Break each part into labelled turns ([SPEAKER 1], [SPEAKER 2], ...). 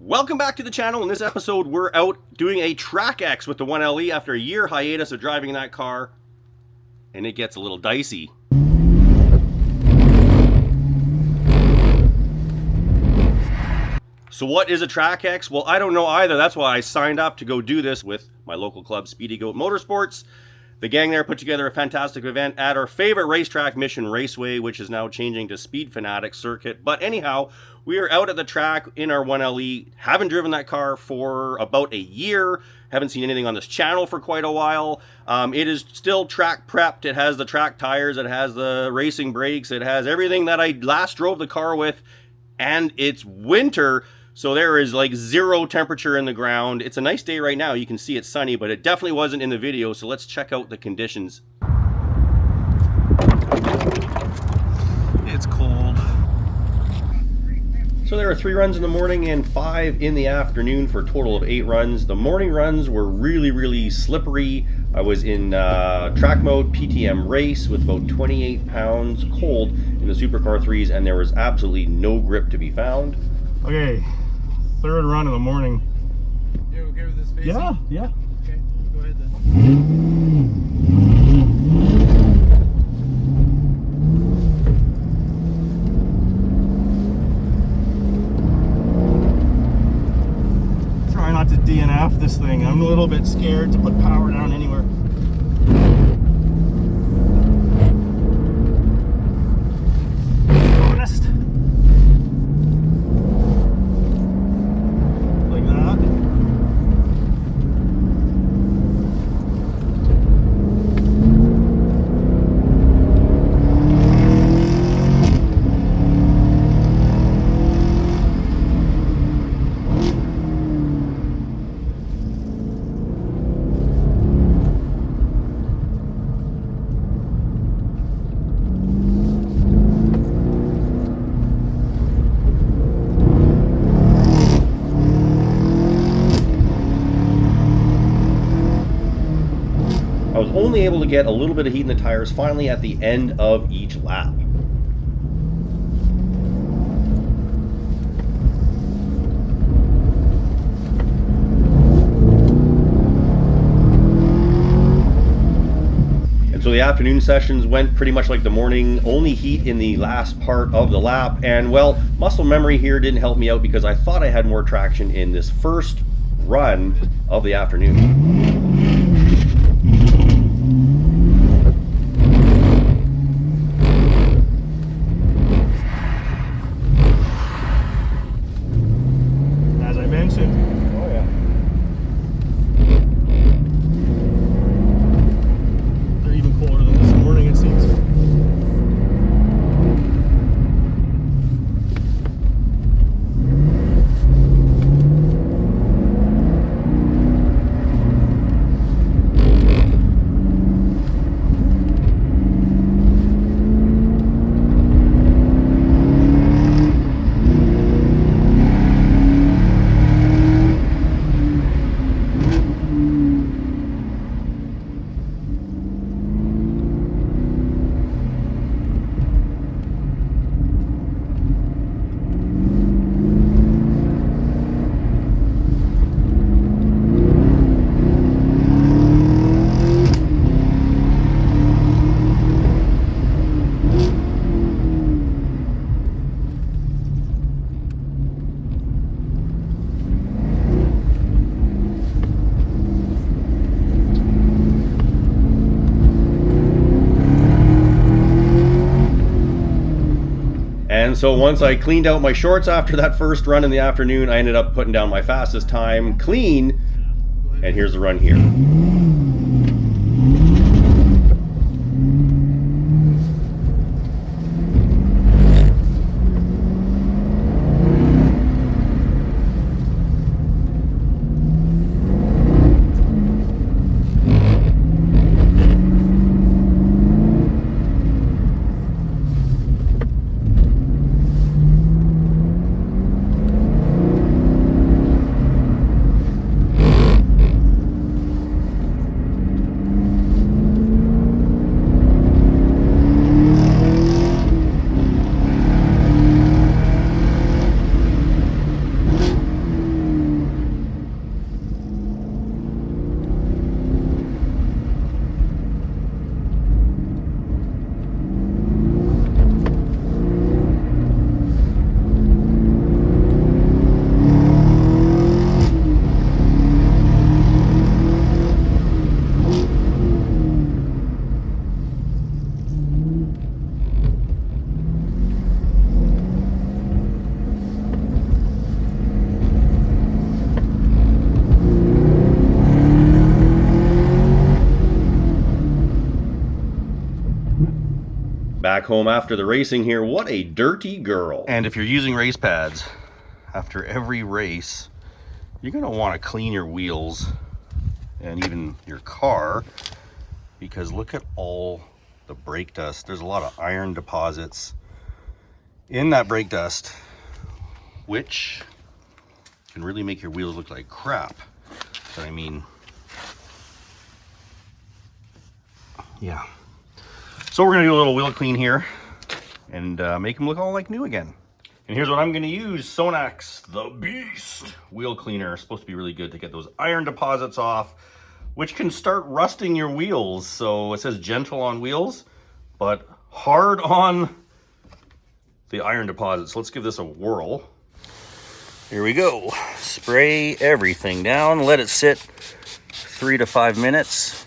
[SPEAKER 1] Welcome back to the channel. In this episode, we're out doing a track X with the 1LE after a year hiatus of driving that car, and it gets a little dicey. So what is a track X? Well, I don't know either. That's why I signed up to go do this with my local club, Speedy Goat Motorsports. The gang there put together a fantastic event at our favorite racetrack, Mission Raceway, which is now changing to Speed Fanatic Circuit. But anyhow, we are out at the track in our 1LE. Haven't driven that car for about a year. Haven't seen anything on this channel for quite a while. It is still track prepped. It has the track tires. It has the racing brakes. It has everything that I last drove the car with. And it's winter, so there is like zero temperature in the ground. It's a nice day right now. You can see it's sunny, but it definitely wasn't in the video. So let's check out the conditions. It's cold. So there are 3 runs in the morning and 5 in the afternoon for a total of 8 runs. The morning runs were really slippery. I was in track mode, PTM race, with about 28 pounds cold in the Supercar 3s, and there was absolutely no grip to be found. Okay, 3rd run in the morning.
[SPEAKER 2] You okay with this spacing?
[SPEAKER 1] Yeah.
[SPEAKER 2] Okay, go ahead then.
[SPEAKER 1] Try not to DNF this thing. I'm a little bit scared to put power down anywhere. Honest. Like that. I was only able to get a little bit of heat in the tires finally at the end of each lap. And so the afternoon sessions went pretty much like the morning, only heat in the last part of the lap. And well, muscle memory here didn't help me out because I thought I had more traction in this first run of the afternoon. And so once I cleaned out my shorts after that first run in the afternoon, I ended up putting down my fastest time clean, and here's the run here. back home after the racing here. What a dirty girl. And if you're using race pads after every race, you're going to want to clean your wheels and even your car, because look at all the brake dust. There's a lot of iron deposits in that brake dust, which can really make your wheels look like crap. But I mean, yeah. So we're gonna do a little wheel clean here and make them look all like new again. And here's what I'm gonna use: Sonax the Beast wheel cleaner. It's supposed to be really good to get those iron deposits off, which can start rusting your wheels. So it says gentle on wheels, but hard on the iron deposits. Let's give this a whirl. Here we go. Spray everything down, let it sit 3 to 5 minutes,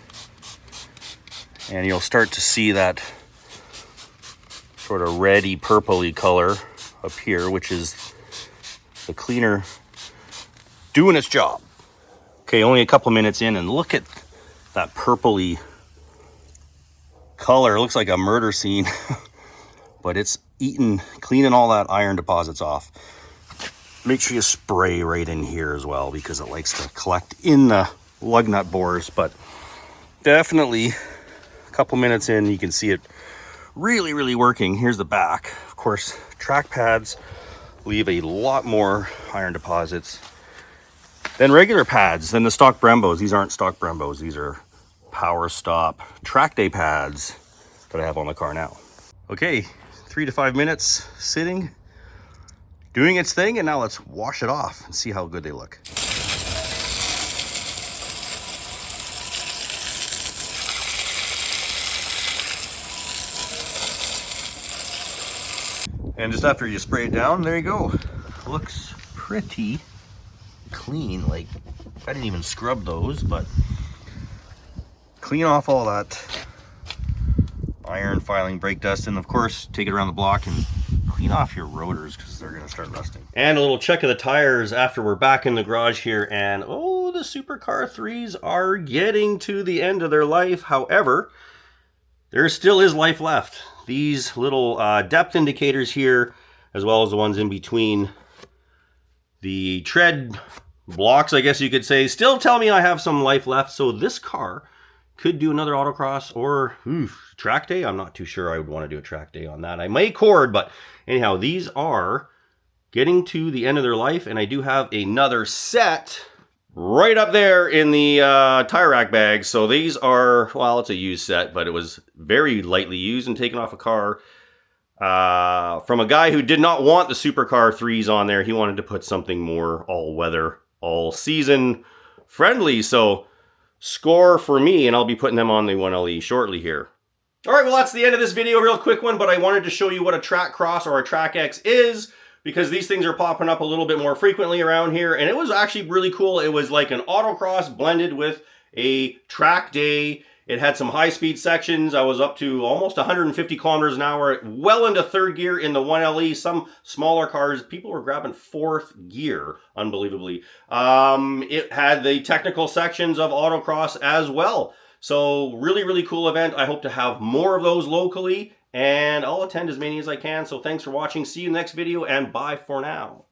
[SPEAKER 1] and you'll start to see that sort of reddy purpley color up here, which is the cleaner doing its job. Okay, only a couple minutes in, and look at that purpley color. It looks like a murder scene, but it's cleaning all that iron deposits off. Make sure you spray right in here as well, because it likes to collect in the lug nut bores. But definitely a couple minutes in, you can see it really working. Here's the back. Of course, track pads leave a lot more iron deposits than regular pads, than the stock Brembos. These aren't stock Brembos. These are Power Stop track day pads that I have on the car now. Okay, 3 to 5 minutes sitting, doing its thing, and now let's wash it off and see how good they look. And just after you spray it down, there you go. Looks pretty clean. Like, I didn't even scrub those, but clean off all that iron filing, brake dust, and of course take it around the block and clean off your rotors, because they're going to start rusting. And a little check of the tires after we're back in the garage here, and oh, the supercar 3s are getting to the end of their life. However, there still is life left. These little depth indicators here, as well as the ones in between the tread blocks, I guess you could say, still tell me I have some life left. So this car could do another autocross or track day. I'm not too sure I would want to do a track day on that. I may cord, but anyhow, these are getting to the end of their life, and I do have another set right up there in the tire rack bag. So these are, well, it's a used set, but it was very lightly used and taken off a car from a guy who did not want the supercar 3s on there. He wanted to put something more all-weather, all-season friendly. So score for me, and I'll be putting them on the 1LE shortly here. All right, well, that's the end of this video. Real quick one, but I wanted to show you what a track cross or a track X is, because these things are popping up a little bit more frequently around here, and it was actually really cool. It was like an autocross blended with a track day. It had some high-speed sections. I was up to almost 150 kilometers an hour, well into third gear in the 1LE. Some smaller cars, people were grabbing fourth gear, unbelievably. It had the technical sections of autocross as well. So really cool event. I hope to have more of those locally, and I'll attend as many as I can. So thanks for watching. See you in the next video, and bye for now.